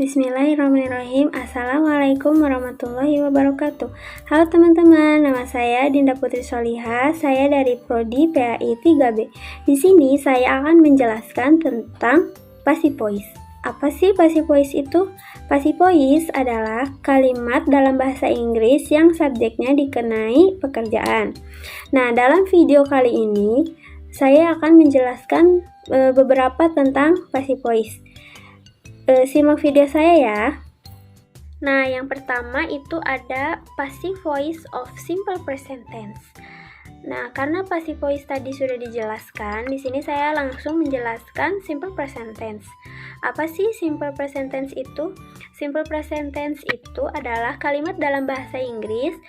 Bismillahirrahmanirrahim. Assalamualaikum warahmatullahi wabarakatuh. Halo teman-teman, nama saya Dinda Putri Soliha. Saya dari Prodi PAI 3B. Di sini saya akan menjelaskan tentang passive voice. Apa sih passive voice itu? Passive voice adalah kalimat dalam bahasa Inggris yang subjeknya dikenai pekerjaan. Nah, dalam video kali ini saya akan menjelaskan beberapa tentang passive voice. Simak video saya ya. Nah, yang pertama itu ada passive voice of simple present tense. Nah, karena passive voice tadi sudah dijelaskan, di sini saya langsung menjelaskan simple present tense. Apa sih simple present tense itu? Simple present tense itu adalah kalimat dalam bahasa Inggris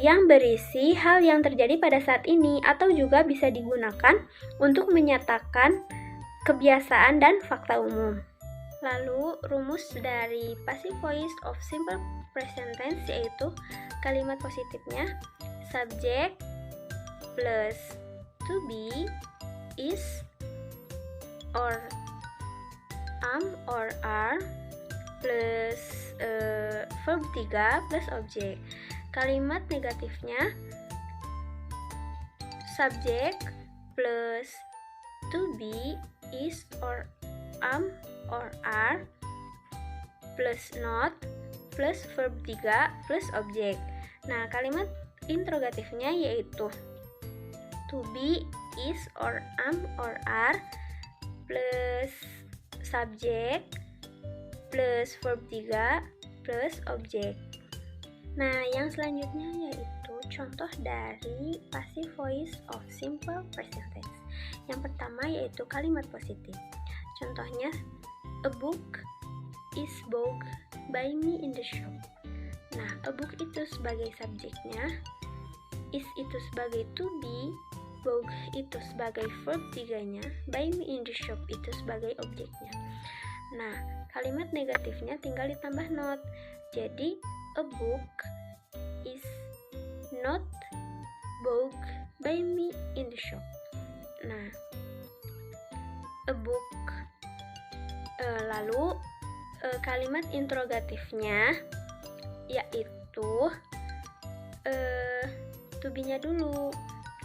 yang berisi hal yang terjadi pada saat ini, atau juga bisa digunakan untuk menyatakan kebiasaan dan fakta umum. Lalu, rumus dari passive voice of simple present tense yaitu kalimat positifnya subject plus to be, is, or am or are plus verb 3 plus objek. Kalimat negatifnya subject plus to be, is, or am or are plus not plus verb 3 plus objek. Nah, kalimat interrogatifnya yaitu to be, is, or am or are plus subjek plus verb 3 plus objek. Nah, yang selanjutnya yaitu contoh dari passive voice of simple present tense. Yang pertama yaitu kalimat positif. Contohnya, a book is bought by me in the shop. Nah, a book itu sebagai subjeknya, is itu sebagai to be, bought itu sebagai verb 3-nya, by me in the shop itu sebagai objeknya. Nah, kalimat negatifnya tinggal ditambah not. Jadi, a book is not bought by me in the shop. Nah, a book. Lalu kalimat interrogatifnya yaitu to be-nya dulu,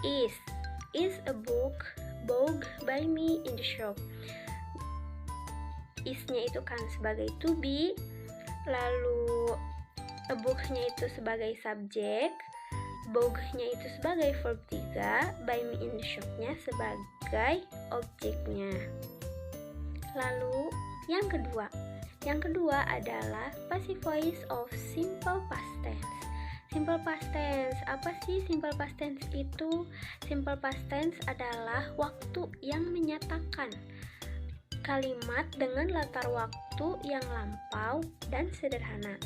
is a book bought by me in the shop. Is-nya itu kan sebagai to be, lalu a book-nya itu sebagai subjek, bought-nya itu sebagai verb 3, by me in the shop-nya sebagai objeknya. Lalu yang kedua adalah passive voice of simple past tense. Simple past tense, apa sih simple past tense itu? Simple past tense adalah waktu yang menyatakan kalimat dengan latar waktu yang lampau dan sederhana.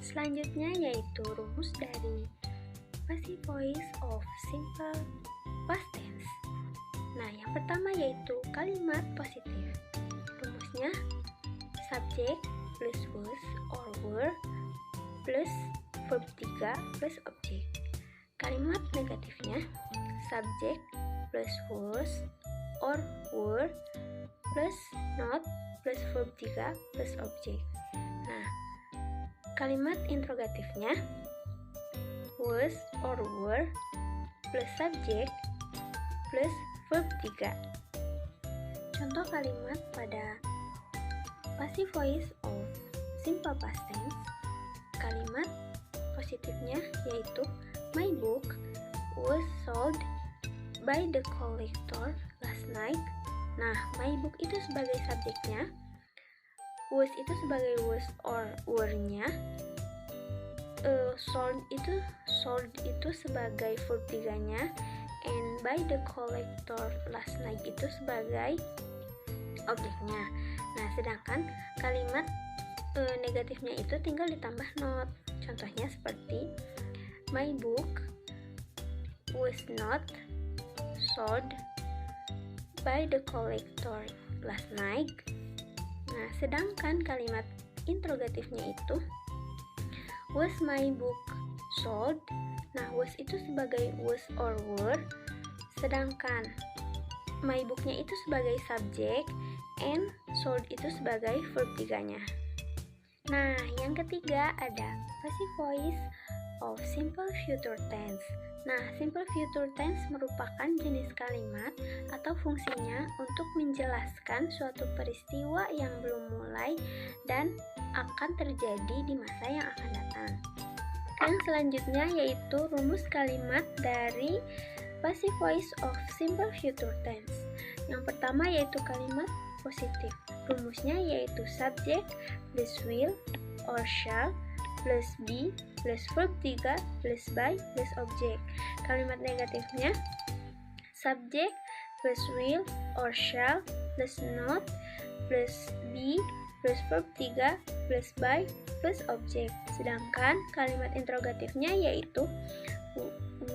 Selanjutnya yaitu rumus dari passive voice of simple past tense. Nah, yang pertama yaitu kalimat positif. Rumusnya subject plus was or were plus verb 3 plus objek. Kalimat negatifnya subject plus was or were plus not plus verb 3 plus objek. Nah, kalimat interrogatifnya was or were plus subject plus verb 3. Contoh kalimat pada passive voice of simple past tense. Kalimat positifnya yaitu my book was sold by the collector last night. Nah, my book itu sebagai subjeknya, was itu sebagai was or were-nya, sold itu sebagai verb 3-nya, and by the collector last night itu sebagai objeknya. Nah, sedangkan kalimat negatifnya itu tinggal ditambah not. Contohnya seperti my book was not sold by the collector last night. Nah, sedangkan kalimat interrogatifnya itu was my book sold. Nah, was itu sebagai was or were, sedangkan my book-nya itu sebagai subjek, and sold itu sebagai verb 3-nya. Nah, yang ketiga ada passive voice of simple future tense. Nah, simple future tense merupakan jenis kalimat atau fungsinya untuk menjelaskan suatu peristiwa yang belum mulai dan akan terjadi di masa yang akan datang. Yang selanjutnya yaitu rumus kalimat dari passive voice of simple future tense. Yang pertama yaitu kalimat positif. Rumusnya yaitu subject plus will or shall plus be plus verb 3 plus by plus object. Kalimat negatifnya subject plus will or shall plus not plus be plus verb 3 plus by plus object. Sedangkan kalimat interrogatifnya yaitu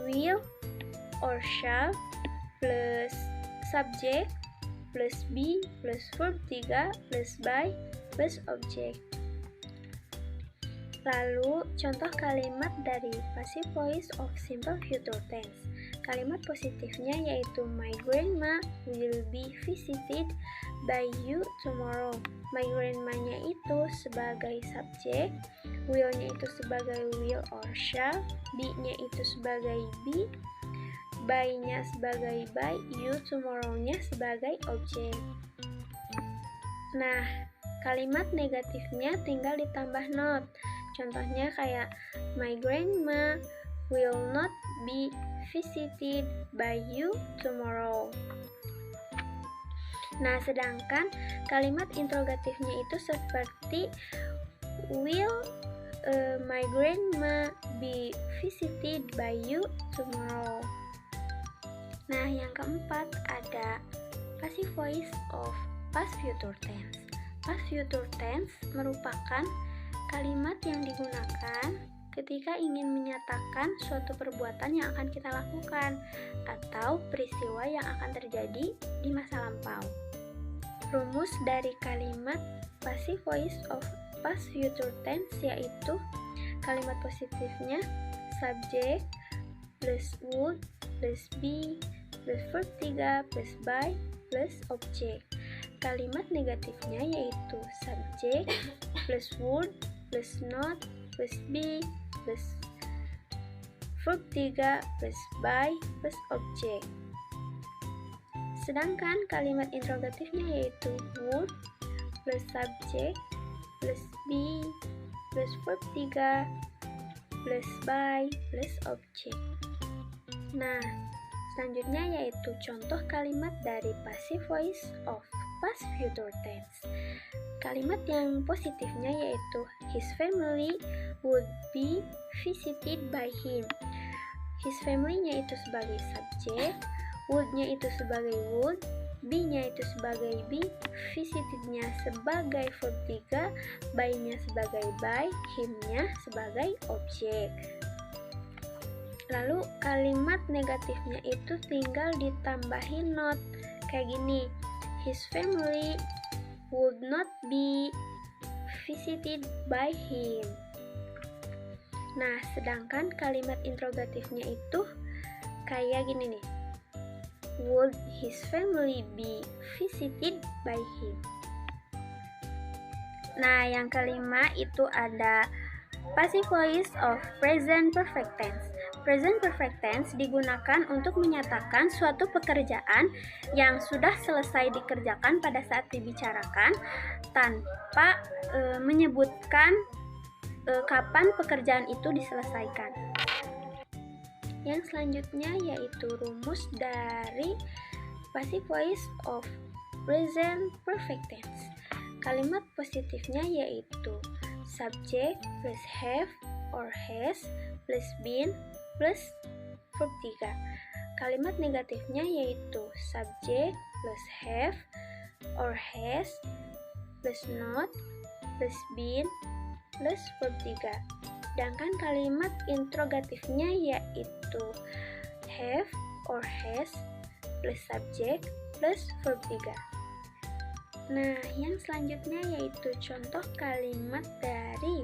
will or shall plus subject plus be plus verb 3 plus by plus object. Lalu, contoh kalimat dari passive voice of simple future tense. Kalimat positifnya yaitu my grandma will be visited by you tomorrow. My grandma-nya itu sebagai subjek, will-nya itu sebagai will or shall, be-nya itu sebagai be, by-nya sebagai by, you tomorrow-nya sebagai objek. Nah, kalimat negatifnya tinggal ditambah not. Contohnya kayak my grandma will not be visited by you tomorrow. Nah, sedangkan kalimat interrogatifnya itu seperti will my grandma be visited by you tomorrow. Nah, yang keempat ada passive voice of past future tense. Past future tense merupakan kalimat yang digunakan ketika ingin menyatakan suatu perbuatan yang akan kita lakukan atau peristiwa yang akan terjadi di masa lampau. Rumus dari kalimat passive voice of past future tense yaitu kalimat positifnya subject plus would plus be plus verb 3 plus by plus object. Kalimat negatifnya yaitu subject plus would plus not plus be plus verb 3 plus by plus object. Sedangkan kalimat interrogatifnya yaitu would plus subject plus be plus verb 3 plus by plus object. Nah, selanjutnya yaitu contoh kalimat dari passive voice of past future tense. Kalimat yang positifnya yaitu his family would be visited by him. His family-nya itu sebagai subjek, would-nya itu sebagai would, be-nya itu sebagai be, visited-nya sebagai verb 3, by-nya sebagai by, him-nya sebagai objek. Lalu kalimat negatifnya itu tinggal ditambahin not. Kayak gini, his family would not be visited by him. Nah, sedangkan kalimat interrogatifnya itu kayak gini nih. Would his family be visited by him? Nah, yang kelima itu ada passive voice of present perfect tense. Present perfect tense digunakan untuk menyatakan suatu pekerjaan yang sudah selesai dikerjakan pada saat dibicarakan tanpa menyebutkan kapan pekerjaan itu diselesaikan. Yang selanjutnya yaitu rumus dari passive voice of present perfect tense. Kalimat positifnya yaitu subject plus have or has plus been plus verb 3. Kalimat negatifnya yaitu subject plus have or has plus not plus been plus verb 3. Sedangkan kalimat interrogatifnya yaitu have or has plus subject plus verb 3. Nah, yang selanjutnya yaitu contoh kalimat dari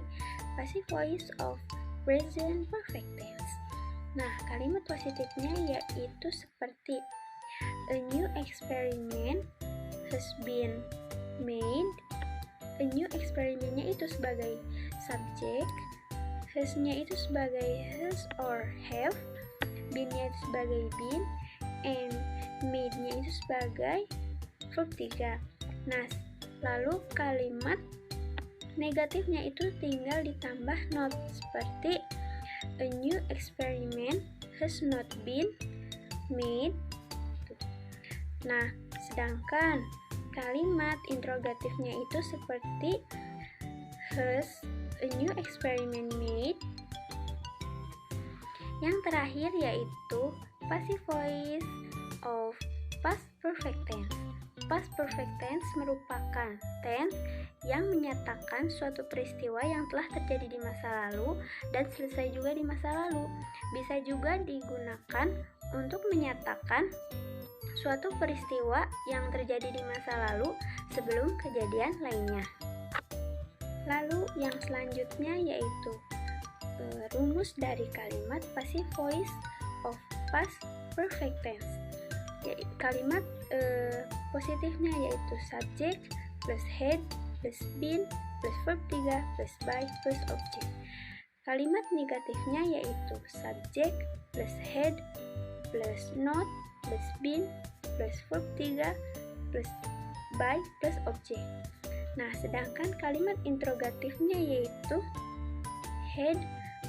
passive voice of present perfect tense. Nah, kalimat positifnya yaitu seperti A new experiment has been made. A new experimentnya itu sebagai subjek, has-nya itu sebagai has or have, been-nya itu sebagai been, and made-nya itu sebagai verb 3. Nah, lalu kalimat negatifnya itu tinggal ditambah not, seperti a new experiment has not been made. Nah, sedangkan kalimat interrogatifnya itu seperti has a new experiment made. Yang terakhir yaitu passive voice of past perfect tense. Past perfect tense merupakan tense yang menyatakan suatu peristiwa yang telah terjadi di masa lalu dan selesai juga di masa lalu. Bisa juga digunakan untuk menyatakan suatu peristiwa yang terjadi di masa lalu sebelum kejadian lainnya. Lalu yang selanjutnya yaitu rumus dari kalimat passive voice of past perfect tense. Kalimat positifnya yaitu subject plus had plus been plus verb 3 plus by plus object. Kalimat negatifnya yaitu subject plus had plus not plus been plus verb 3 plus by plus object. Nah, sedangkan kalimat interrogatifnya yaitu had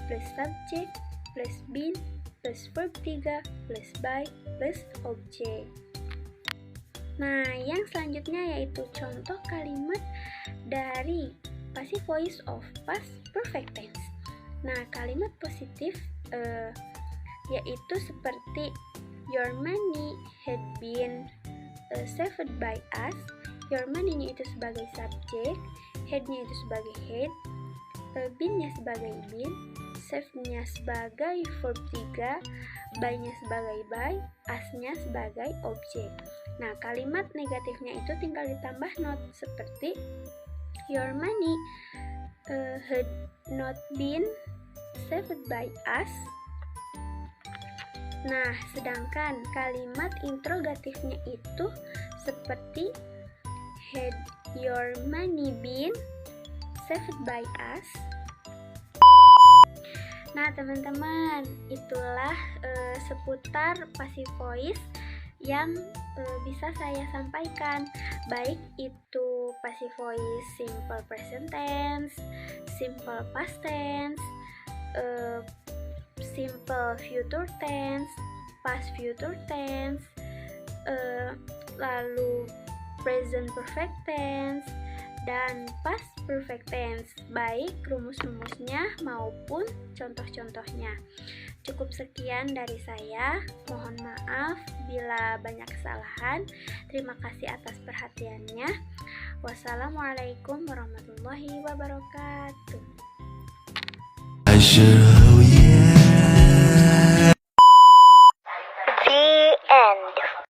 plus subject plus been plus verb 3 plus by plus object. Nah, yang selanjutnya yaitu contoh kalimat dari passive voice of past perfect tense. Nah, kalimat positif yaitu seperti your money had been saved by us. Your money-nya itu sebagai subjek, had-nya itu sebagai had, been-nya sebagai been, saved-nya sebagai verb 3, by-nya sebagai by, us-nya sebagai objek. Nah, kalimat negatifnya itu tinggal ditambah not, seperti your money had not been saved by us. Nah, sedangkan kalimat interrogatifnya itu seperti had your money been saved by us. Nah, teman-teman, itulah seputar passive voice yang bisa saya sampaikan, baik itu passive voice simple present tense, simple past tense, simple future tense, past future tense, lalu present perfect tense, dan past perfect tense, baik rumus-rumusnya maupun contoh-contohnya. Cukup sekian dari saya, mohon maaf bila banyak kesalahan. Terima kasih atas perhatiannya. Wassalamualaikum warahmatullahi wabarakatuh.